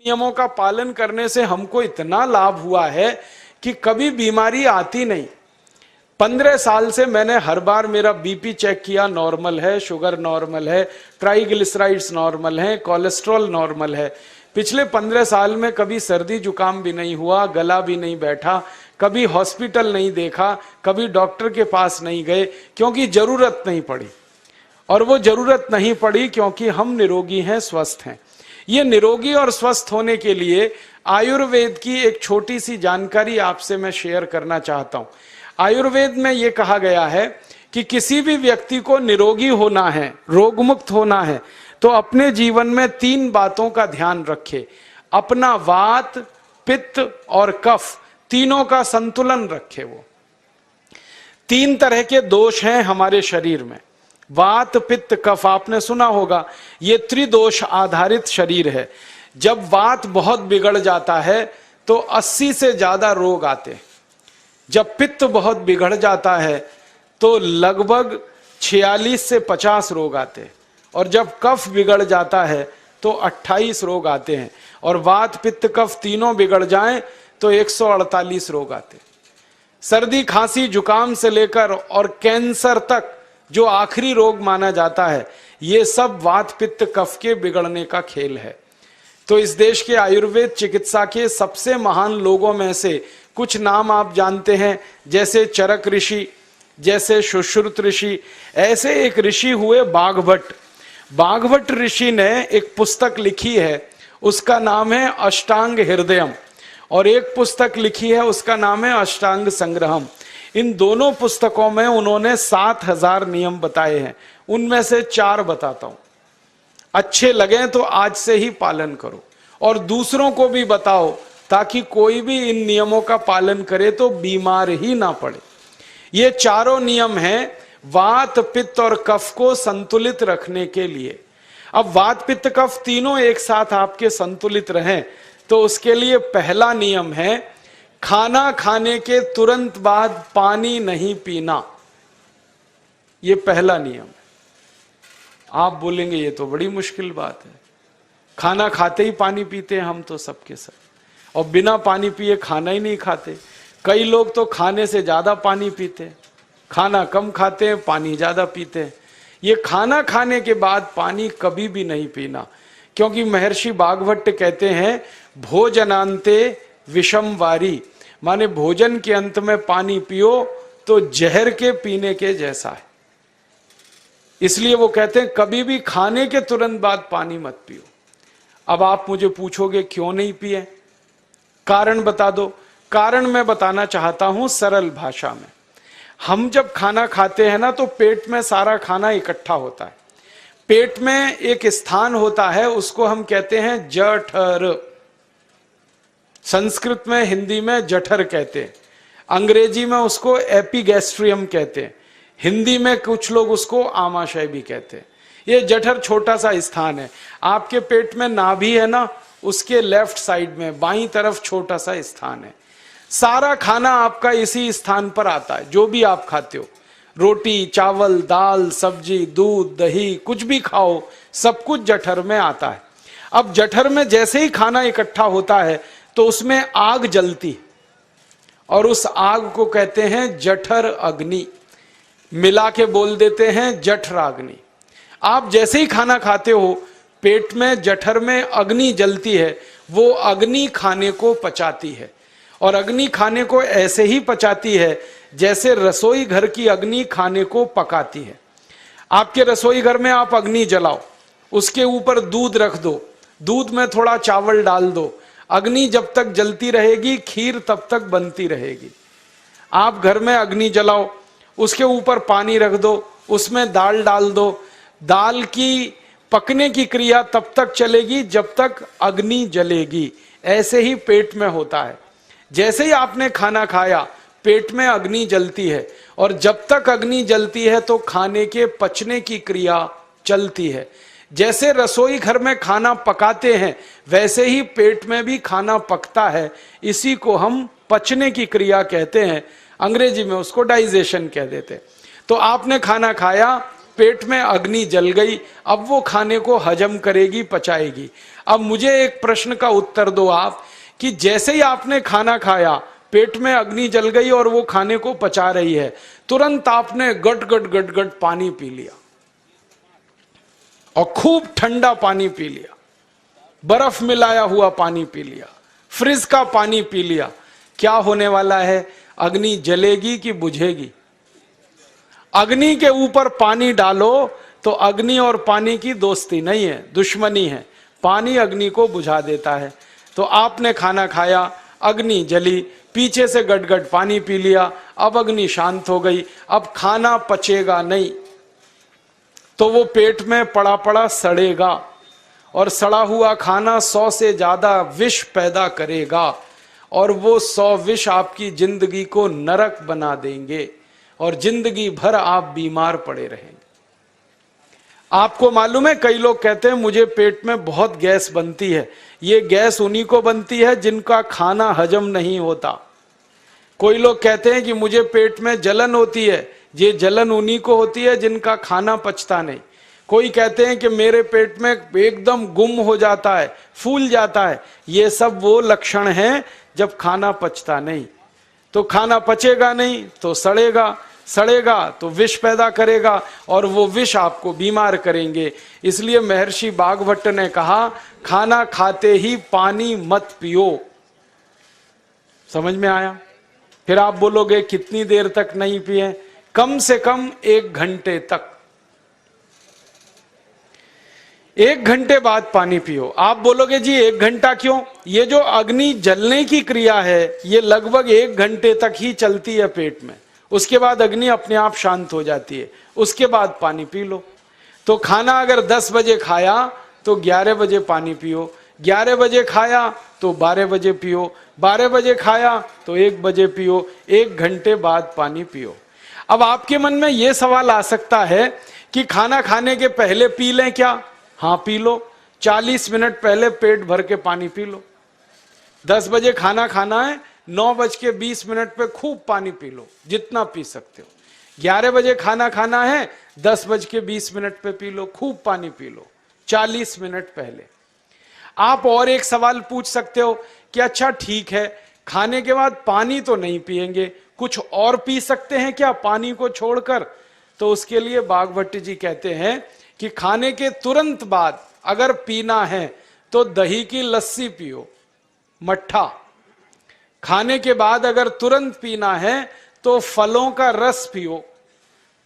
नियमों का पालन करने से हमको इतना लाभ हुआ है कि कभी बीमारी आती नहीं। 15 साल से मैंने हर बार मेरा बीपी चेक किया, नॉर्मल है, शुगर नॉर्मल है, ट्राइग्लिसराइड्स नॉर्मल है, कोलेस्ट्रॉल नॉर्मल है। पिछले 15 साल में कभी सर्दी जुकाम भी नहीं हुआ, गला भी नहीं बैठा, कभी हॉस्पिटल नहीं देखा, कभी डॉक्टर के पास नहीं गए, क्योंकि जरूरत नहीं पड़ी। और वो जरूरत नहीं पड़ी क्योंकि हम निरोगी हैं, स्वस्थ हैं। ये निरोगी और स्वस्थ होने के लिए आयुर्वेद की एक छोटी सी जानकारी आपसे मैं शेयर करना चाहता हूं। आयुर्वेद में ये कहा गया है कि किसी भी व्यक्ति को निरोगी होना है, रोगमुक्त होना है, तो अपने जीवन में 3 बातों का ध्यान रखे। अपना वात, पित्त और कफ, तीनों का संतुलन रखे। वो 3 तरह के दोष हैं हमारे शरीर में, वात, पित्त, कफ। आपने सुना होगा, ये त्रिदोष आधारित शरीर है। जब वात बहुत बिगड़ जाता है तो 80 से ज्यादा रोग आते हैं। जब पित्त बहुत बिगड़ जाता है तो लगभग 46 से 50 रोग आते हैं। और जब कफ बिगड़ जाता है तो 28 रोग आते हैं। और वात, पित्त, कफ तीनों बिगड़ जाएं तो 148 रोग आते हैं। सर्दी, खांसी, जुकाम से लेकर और कैंसर तक जो आखिरी रोग माना जाता है, ये सब वात, पित्त, कफ के बिगड़ने का खेल है। तो इस देश के आयुर्वेद चिकित्सा के सबसे महान लोगों में से कुछ नाम आप जानते हैं, जैसे चरक ऋषि, जैसे सुश्रुत ऋषि। ऐसे एक ऋषि हुए बाघभट्ट। बाघभट्ट ऋषि ने एक पुस्तक लिखी है, उसका नाम है अष्टांग हृदयम, और एक पुस्तक लिखी है, उसका नाम है अष्टांग संग्रहम। इन दोनों पुस्तकों में उन्होंने 7000 नियम बताए हैं। उनमें से 4 बताता हूं, अच्छे लगे तो आज से ही पालन करो और दूसरों को भी बताओ, ताकि कोई भी इन नियमों का पालन करे तो बीमार ही ना पड़े। ये चारों नियम हैं वात, पित्त और कफ को संतुलित रखने के लिए। अब वात, पित्त, कफ तीनों एक साथ आपके संतुलित रहें तो उसके लिए पहला नियम है, खाना खाने के तुरंत बाद पानी नहीं पीना। ये पहला नियम है। आप बोलेंगे ये तो बड़ी मुश्किल बात है, खाना खाते ही पानी पीते हैं हम तो सबके सब, और बिना पानी पिए खाना ही नहीं खाते। कई लोग तो खाने से ज्यादा पानी पीते हैं, खाना कम खाते हैं, पानी ज्यादा पीते हैं। ये खाना खाने के बाद पानी कभी भी नहीं पीना, क्योंकि महर्षि बाघभट्ट कहते हैं भोजनांते विषम वारी, माने भोजन के अंत में पानी पियो तो जहर के पीने के जैसा है। इसलिए वो कहते हैं कभी भी खाने के तुरंत बाद पानी मत पियो। अब आप मुझे पूछोगे क्यों नहीं पिए, कारण बता दो। कारण मैं बताना चाहता हूं सरल भाषा में। हम जब खाना खाते हैं ना तो पेट में सारा खाना इकट्ठा होता है। पेट में एक स्थान होता है, उसको हम कहते हैं जठर। संस्कृत में, हिंदी में जठर कहते हैं, अंग्रेजी में उसको एपिगैस्ट्रियम कहते हैं, हिंदी में कुछ लोग उसको आमाशय भी कहते हैं। ये जठर छोटा सा स्थान है। आपके पेट में नाभि है ना, उसके लेफ्ट साइड में बाईं तरफ छोटा सा स्थान है। सारा खाना आपका इसी स्थान पर आता है। जो भी आप खाते हो, रोटी, चावल, दाल, सब्जी, दूध, दही, कुछ भी खाओ, सब कुछ जठर में आता है। अब जठर में जैसे ही खाना इकट्ठा होता है तो उसमें आग जलती, और उस आग को कहते हैं जठर अग्नि। मिला के बोल देते हैं जठराग्नि। आप जैसे ही खाना खाते हो, पेट में जठर में अग्नि जलती है। वो अग्नि खाने को पचाती है, और अग्नि खाने को ऐसे ही पचाती है जैसे रसोई घर की अग्नि खाने को पकाती है। आपके रसोई घर में आप अग्नि जलाओ, उसके ऊपर दूध रख दो, दूध में थोड़ा चावल डाल दो, अग्नि जब तक जलती रहेगी खीर तब तक बनती रहेगी। आप घर में अग्नि जलाओ, उसके ऊपर पानी रख दो, उसमें दाल डाल दो, दाल की पकने की क्रिया तब तक चलेगी जब तक अग्नि जलेगी। ऐसे ही पेट में होता है। जैसे ही आपने खाना खाया, पेट में अग्नि जलती है, और जब तक अग्नि जलती है तो खाने के पचने की क्रिया चलती है। जैसे रसोई घर में खाना पकाते हैं, वैसे ही पेट में भी खाना पकता है। इसी को हम पचने की क्रिया कहते हैं, अंग्रेजी में उसको डाइजेशन कह देते हैं। तो आपने खाना खाया, पेट में अग्नि जल गई, अब वो खाने को हजम करेगी, पचाएगी। अब मुझे एक प्रश्न का उत्तर दो आप, कि जैसे ही आपने खाना खाया, पेट में अग्नि जल गई और वो खाने को पचा रही है, तुरंत आपने गट गट गट गट पानी पी लिया और खूब ठंडा पानी पी लिया, बर्फ मिलाया हुआ पानी पी लिया, फ्रिज का पानी पी लिया, क्या होने वाला है? अग्नि जलेगी कि बुझेगी? अग्नि के ऊपर पानी डालो तो अग्नि और पानी की दोस्ती नहीं है, दुश्मनी है। पानी अग्नि को बुझा देता है। तो आपने खाना खाया, अग्नि जली, पीछे से गटगट पानी पी लिया, अब अग्नि शांत हो गई, अब खाना पचेगा नहीं, तो वो पेट में पड़ा पड़ा सड़ेगा, और सड़ा हुआ खाना 100 से ज्यादा विष पैदा करेगा, और वो 100 विष आपकी जिंदगी को नरक बना देंगे, और जिंदगी भर आप बीमार पड़े रहेंगे। आपको मालूम है, कई लोग कहते हैं मुझे पेट में बहुत गैस बनती है। ये गैस उन्हीं को बनती है जिनका खाना हजम नहीं होता। कोई लोग कहते हैं कि मुझे पेट में जलन होती है, ये जलन उन्हीं को होती है जिनका खाना पचता नहीं। कोई कहते हैं कि मेरे पेट में एकदम गुम हो जाता है, फूल जाता है, ये सब वो लक्षण हैं जब खाना पचता नहीं। तो खाना पचेगा नहीं तो सड़ेगा, सड़ेगा तो विष पैदा करेगा, और वो विष आपको बीमार करेंगे। इसलिए महर्षि बागभट्ट ने कहा, खाना खाते ही पानी मत पियो। समझ में आया? फिर आप बोलोगे कितनी देर तक नहीं पिए? कम से कम 1 घंटे तक। 1 घंटे बाद पानी पियो। आप बोलोगे जी 1 घंटा क्यों? ये जो अग्नि जलने की क्रिया है, ये लगभग 1 घंटे तक ही चलती है पेट में। उसके बाद अग्नि अपने आप शांत हो जाती है, उसके बाद पानी पी लो। तो खाना अगर 10 बजे खाया तो 11 बजे पानी पियो, 11 बजे खाया तो 12 बजे पियो, 12 बजे खाया तो 1 बजे पियो, 1 घंटे बाद पानी पियो। अब आपके मन में यह सवाल आ सकता है कि खाना खाने के पहले पी लें क्या? हाँ पी लो, 40 मिनट पहले पेट भर के पानी पी लो। 10 बजे खाना खाना है, 9:20 पे खूब पानी पी लो, जितना पी सकते हो। 11 बजे खाना खाना है, 10:20 पे पी लो, खूब पानी पी लो, 40 मिनट पहले। आप और एक सवाल पूछ सकते हो कि अच्छा ठीक है, खाने के बाद पानी तो नहीं पिएंगे, कुछ और पी सकते हैं क्या पानी को छोड़कर? तो उसके लिए बागभट्ट जी कहते हैं कि खाने के तुरंत बाद अगर पीना है तो दही की लस्सी पियो, मट्ठा। खाने के बाद अगर तुरंत पीना है तो फलों का रस पियो,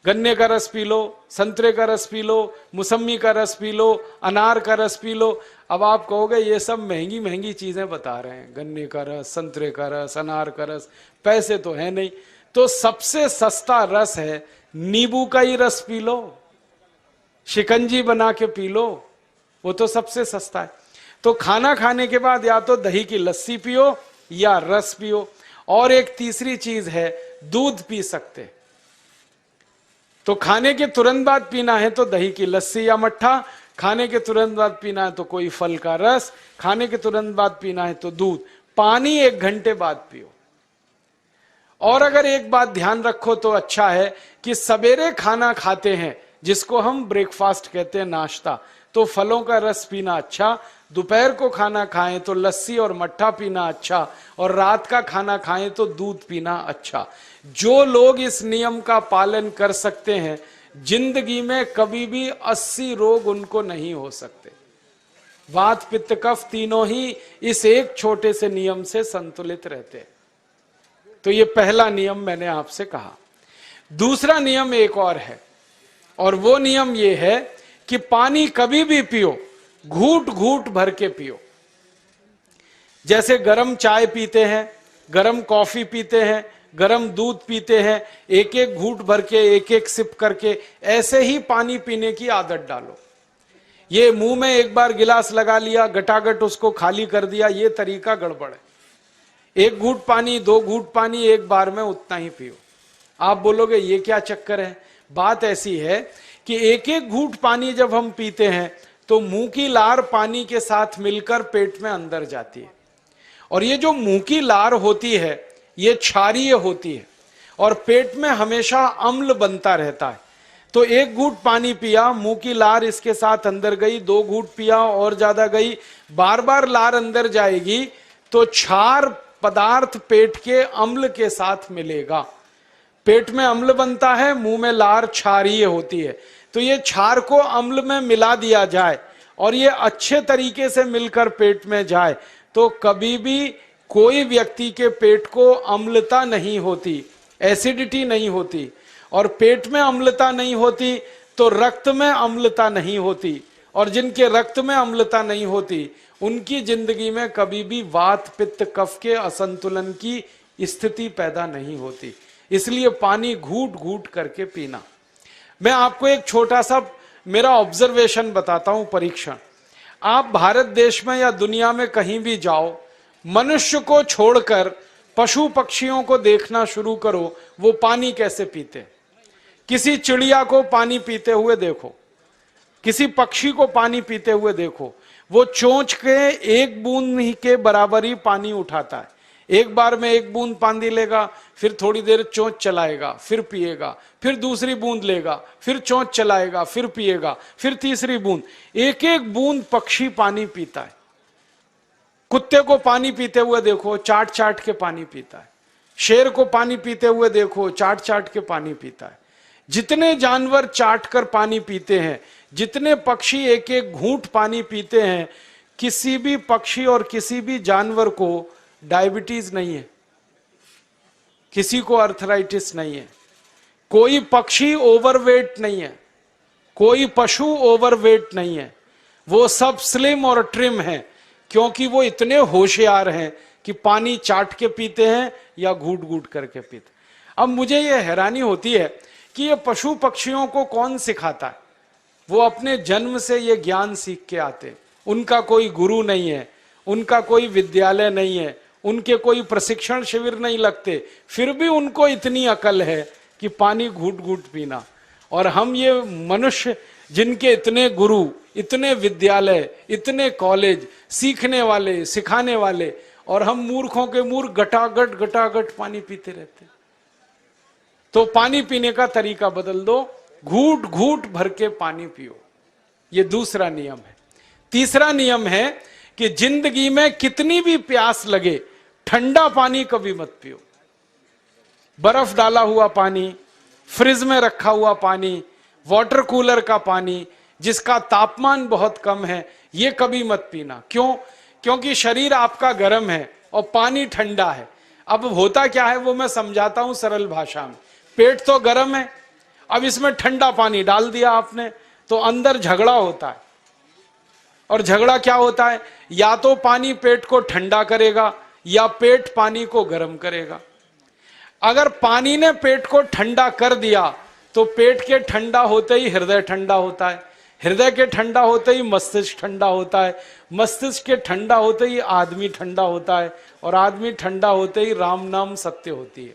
गन्ने का रस पी लो, संतरे का रस पी लो, मौसमी का रस पी लो, अनार का रस पी लो। अब आप कहोगे ये सब महंगी महंगी चीजें बता रहे हैं, गन्ने का रस, संतरे का रस, अनार का रस, पैसे तो है नहीं। तो सबसे सस्ता रस है नींबू का ही रस पी लो, शिकंजी बना के पी लो, वो तो सबसे सस्ता है। तो खाना खाने के बाद या तो दही की लस्सी पियो या रस पियो। और एक तीसरी चीज है, दूध पी सकते। तो खाने के तुरंत बाद पीना है तो दही की लस्सी या मट्ठा, खाने के तुरंत बाद पीना है तो कोई फल का रस, खाने के तुरंत बाद पीना है तो दूध। पानी 1 घंटे बाद पियो। और अगर एक बात ध्यान रखो तो अच्छा है कि सवेरे खाना खाते हैं जिसको हम ब्रेकफास्ट कहते हैं, नाश्ता, तो फलों का रस पीना अच्छा, दोपहर को खाना खाएं तो लस्सी और मट्ठा पीना अच्छा, और रात का खाना खाएं तो दूध पीना अच्छा। जो लोग इस नियम का पालन कर सकते हैं, जिंदगी में कभी भी 80 रोग उनको नहीं हो सकते। वात पित्त कफ तीनों ही इस एक छोटे से नियम से संतुलित रहते हैं। तो ये पहला नियम मैंने आपसे कहा। दूसरा नियम एक और है, और वो नियम ये है कि पानी कभी भी पियो, घूट घूट भर के पियो। जैसे गरम चाय पीते हैं, गरम कॉफी पीते हैं, गरम दूध पीते हैं, एक एक घूट भर के, एक एक सिप करके, ऐसे ही पानी पीने की आदत डालो। ये मुंह में एक बार गिलास लगा लिया, गटागट उसको खाली कर दिया, ये तरीका गड़बड़ है। 1 घूट पानी, 2 घूट पानी एक बार में उतना ही पियो। आप बोलोगे ये क्या चक्कर है? बात ऐसी है कि एक एक घूट पानी जब हम पीते हैं तो मुंह की लार पानी के साथ मिलकर पेट में अंदर जाती है, और ये जो मुंह की लार होती है ये क्षारीय होती है, और पेट में हमेशा अम्ल बनता रहता है। तो एक घूंट पानी पिया, मुंह की लार इसके साथ अंदर गई, 2 घूंट पिया और ज्यादा गई, बार बार लार अंदर जाएगी तो क्षार पदार्थ पेट के अम्ल के साथ मिलेगा। पेट में अम्ल बनता है, मुंह में लार क्षारीय होती है। तो ये क्षार को अम्ल में मिला दिया जाए और ये अच्छे तरीके से मिलकर पेट में जाए तो कभी भी कोई व्यक्ति के पेट को अम्लता नहीं होती, एसिडिटी नहीं होती। और पेट में अम्लता नहीं होती तो रक्त में अम्लता नहीं होती, और जिनके रक्त में अम्लता नहीं होती उनकी जिंदगी में कभी भी वात पित्त कफ के असंतुलन की स्थिति पैदा नहीं होती। इसलिए पानी घूट घूट करके पीना। मैं आपको एक छोटा सा मेरा ऑब्जर्वेशन बताता हूं, परीक्षण। आप भारत देश में या दुनिया में कहीं भी जाओ, मनुष्य को छोड़कर पशु पक्षियों को देखना शुरू करो, वो पानी कैसे पीते। किसी चिड़िया को पानी पीते हुए देखो, किसी पक्षी को पानी पीते हुए देखो, वो चोंच के 1 बूंद ही के बराबर ही पानी उठाता है। एक बार में 1 बूंद पानी लेगा, फिर थोड़ी देर चोंच चलाएगा, फिर पिएगा, फिर दूसरी बूंद लेगा, फिर चोंच चलाएगा, फिर पिएगा, फिर तीसरी बूंद। 1-1 बूंद पक्षी पानी पीता है। कुत्ते को पानी पीते हुए देखो, चाट चाट के पानी पीता है। शेर को पानी पीते हुए देखो, चाट चाट के पानी पीता है। जितने जानवर चाट कर पानी पीते हैं, जितने पक्षी 1-1 घूंट पानी पीते हैं, किसी भी पक्षी और किसी भी जानवर को डायबिटीज नहीं है, किसी को अर्थराइटिस नहीं है, कोई पक्षी ओवरवेट नहीं है, कोई पशु ओवरवेट नहीं है। वो सब स्लिम और ट्रिम हैं, क्योंकि वो इतने होशियार हैं कि पानी चाट के पीते हैं या घूट घूट करके पीते। अब मुझे ये हैरानी होती है कि ये पशु पक्षियों को कौन सिखाता है। वो अपने जन्म से ये ज्ञान सीख के आते, उनका कोई गुरु नहीं है, उनका कोई विद्यालय नहीं है, उनके कोई प्रशिक्षण शिविर नहीं लगते, फिर भी उनको इतनी अकल है कि पानी घूट घूट पीना। और हम ये मनुष्य जिनके इतने गुरु, इतने विद्यालय, इतने कॉलेज, सीखने वाले, सिखाने वाले, और हम मूर्खों के मूर्ख गटागट पानी पीते रहते। तो पानी पीने का तरीका बदल दो, घूट घूट भर के पानी पियो। ये दूसरा नियम है। तीसरा नियम है कि जिंदगी में कितनी भी प्यास लगे, ठंडा पानी कभी मत पियो। बर्फ डाला हुआ पानी, फ्रिज में रखा हुआ पानी, वाटर कूलर का पानी जिसका तापमान बहुत कम है, ये कभी मत पीना। क्यों? क्योंकि शरीर आपका गर्म है और पानी ठंडा है। अब होता क्या है वो मैं समझाता हूं सरल भाषा में। पेट तो गर्म है, अब इसमें ठंडा पानी डाल दिया आपने, तो अंदर झगड़ा होता है। और झगड़ा क्या होता है? या तो पानी पेट को ठंडा करेगा या पेट पानी को गर्म करेगा। अगर पानी ने पेट को ठंडा कर दिया तो पेट के ठंडा होते ही हृदय ठंडा होता है, हृदय के ठंडा होते ही मस्तिष्क ठंडा होता है, मस्तिष्क के ठंडा होते ही आदमी ठंडा होता है, और आदमी ठंडा होते ही राम नाम सत्य होती है।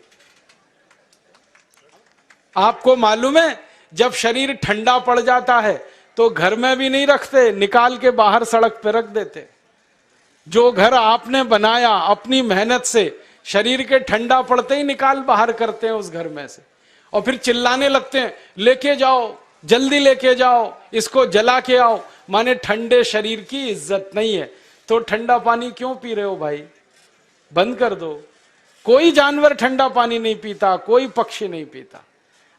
आपको मालूम है, जब शरीर ठंडा पड़ जाता है तो घर में भी नहीं रखते, निकाल के बाहर सड़क पे रख देते। जो घर आपने बनाया अपनी मेहनत से, शरीर के ठंडा पड़ते ही निकाल बाहर करते हैं उस घर में से, और फिर चिल्लाने लगते हैं, लेके जाओ, जल्दी लेके जाओ, इसको जला के आओ। माने ठंडे शरीर की इज्जत नहीं है। तो ठंडा पानी क्यों पी रहे हो भाई? बंद कर दो। कोई जानवर ठंडा पानी नहीं पीता, कोई पक्षी नहीं पीता।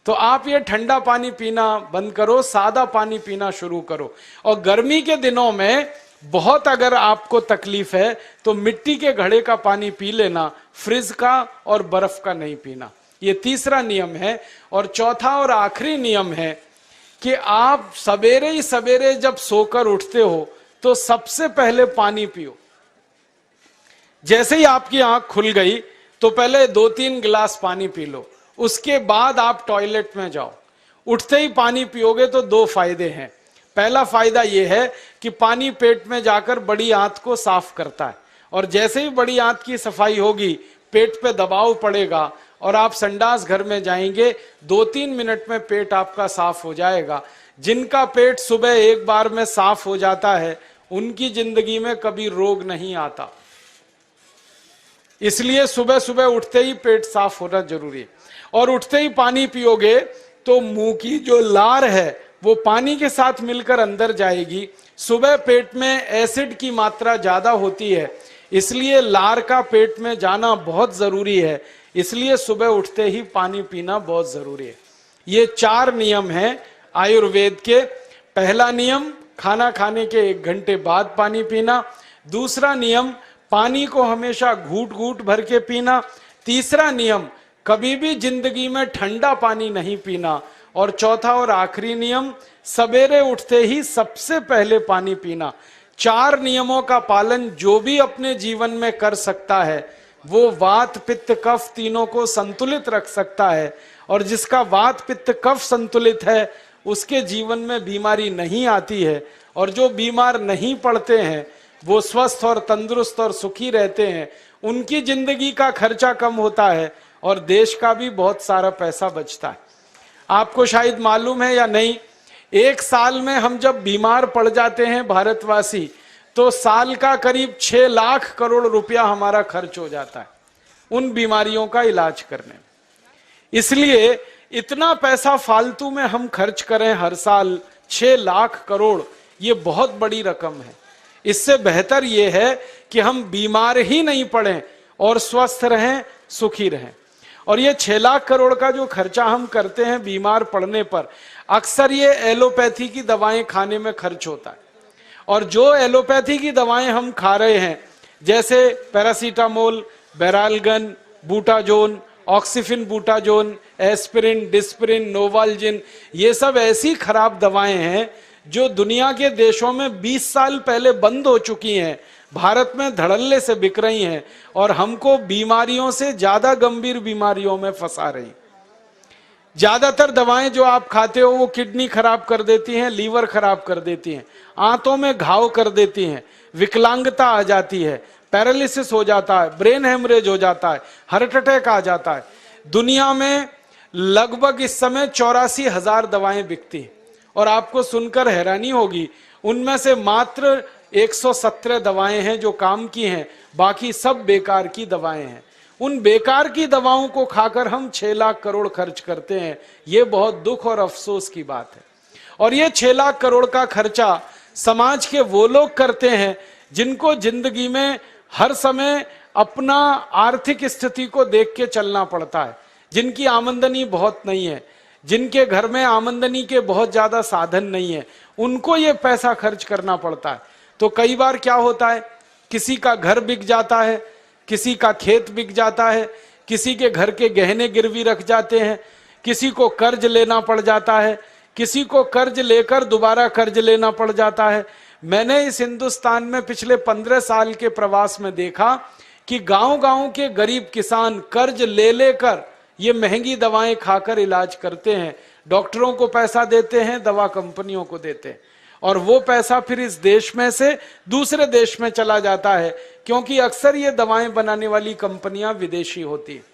तो आप ये ठंडा पानी पीना बंद करो, सादा पानी पीना शुरू करो। और गर्मी के दिनों में बहुत अगर आपको तकलीफ है तो मिट्टी के घड़े का पानी पी लेना, फ्रिज का और बर्फ का नहीं पीना। ये तीसरा नियम है। और चौथा और आखिरी नियम है कि आप सवेरे ही सवेरे जब सोकर उठते हो तो सबसे पहले पानी पियो। जैसे ही आपकी आंख खुल गई तो पहले 2-3 गिलास पानी पी लो, उसके बाद आप टॉयलेट में जाओ। उठते ही पानी पियोगे तो 2 फायदे हैं। पहला फायदा यह है कि पानी पेट में जाकर बड़ी आंत को साफ करता है, और जैसे ही बड़ी आंत की सफाई होगी पेट पे दबाव पड़ेगा और आप संडास घर में जाएंगे, 2-3 मिनट में पेट आपका साफ हो जाएगा। जिनका पेट सुबह एक बार में साफ हो जाता है उनकी जिंदगी में कभी रोग नहीं आता। इसलिए सुबह सुबह उठते ही पेट साफ होना जरूरी है। और उठते ही पानी पियोगे तो मुंह की जो लार है वो पानी के साथ मिलकर अंदर जाएगी। सुबह पेट में एसिड की मात्रा ज्यादा होती है, इसलिए लार का पेट में जाना बहुत जरूरी है। इसलिए सुबह उठते ही पानी पीना बहुत जरूरी है। ये 4 नियम हैं आयुर्वेद के। पहला नियम, खाना खाने के 1 घंटे बाद पानी पीना। दूसरा नियम, पानी को हमेशा घूट घूट भर के पीना। तीसरा नियम, कभी भी जिंदगी में ठंडा पानी नहीं पीना। और चौथा और आखिरी नियम, सवेरे उठते ही सबसे पहले पानी पीना। 4 नियमों का पालन जो भी अपने जीवन में कर सकता है वो वात पित्त कफ तीनों को संतुलित रख सकता है। और जिसका वात पित्त कफ संतुलित है उसके जीवन में बीमारी नहीं आती है। और जो बीमार नहीं पड़ते हैं वो स्वस्थ और तंदुरुस्त और सुखी रहते हैं। उनकी जिंदगी का खर्चा कम होता है और देश का भी बहुत सारा पैसा बचता है। आपको शायद मालूम है या नहीं, 1 साल में हम जब बीमार पड़ जाते हैं भारतवासी, तो साल का करीब 6 लाख करोड़ रुपया हमारा खर्च हो जाता है उन बीमारियों का इलाज करने में। इसलिए इतना पैसा फालतू में हम खर्च करें हर साल 6 लाख करोड़, ये बहुत बड़ी रकम है। इससे बेहतर ये है कि हम बीमार ही नहीं पड़ें और स्वस्थ रहें, सुखी रहें। और ये 6 लाख करोड़ का जो खर्चा हम करते हैं बीमार पड़ने पर, अक्सर ये एलोपैथी की दवाएं खाने में खर्च होता है। और जो एलोपैथी की दवाएं हम खा रहे हैं, जैसे paracetamol, Baralgan, butazone, oxyphenbutazone, aspirin, Disprin, Novalgin, ये सब ऐसी खराब दवाएं हैं जो दुनिया के देशों में 20 साल पहले बंद हो चुकी हैं, भारत में धड़ल्ले से बिक रही हैं और हमको बीमारियों से ज्यादा गंभीर बीमारियों में फंसा रही। ज्यादातर दवाएं जो आप खाते हो वो किडनी खराब कर देती हैं, लीवर खराब कर देती हैं, आंतों में घाव कर देती हैं, विकलांगता आ जाती है, पैरालिसिस हो जाता है, ब्रेन हेमरेज हो जाता है, हार्ट अटैक आ जाता है। दुनिया में लगभग इस समय 84,000 दवाएं बिकती हैं और आपको सुनकर हैरानी होगी, उनमें से मात्र 117 दवाएं हैं जो काम की हैं, बाकी सब बेकार की दवाएं हैं। उन बेकार की दवाओं को खाकर हम 6 लाख करोड़ खर्च करते हैं। ये बहुत दुख और अफसोस की बात है। और ये 6 लाख करोड़ का खर्चा समाज के वो लोग करते हैं जिनको जिंदगी में हर समय अपना आर्थिक स्थिति को देख के चलना पड़ता है, जिनकी आमदनी बहुत नहीं है, जिनके घर में आमदनी के बहुत ज्यादा साधन नहीं है, उनको ये पैसा खर्च करना पड़ता है। तो कई बार क्या होता है, किसी का घर बिक जाता है, किसी का खेत बिक जाता है, किसी के घर के गहने गिरवी रख जाते हैं, किसी को कर्ज लेना पड़ जाता है, किसी को कर्ज लेकर दोबारा कर्ज लेना पड़ जाता है। मैंने इस हिंदुस्तान में पिछले 15 साल के प्रवास में देखा कि गांव-गांव के गरीब किसान कर्ज ले लेकर ये महंगी दवाएं खाकर इलाज करते हैं, डॉक्टरों को पैसा देते हैं, दवा कंपनियों को देते हैं, और वो पैसा फिर इस देश में से दूसरे देश में चला जाता है, क्योंकि अक्सर ये दवाएं बनाने वाली कंपनियां विदेशी होती हैं।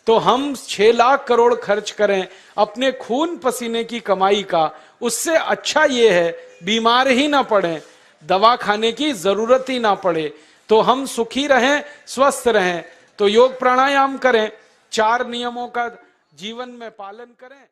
तो हम 6 लाख करोड़ खर्च करें अपने खून पसीने की कमाई का, उससे अच्छा ये है बीमार ही ना पड़ें, दवा खाने की जरूरत ही ना पड़े, तो हम सुखी रहें, स्वस्थ रहें। तो योग प्राणायाम करें, 4 नियमों का जीवन में पालन करें।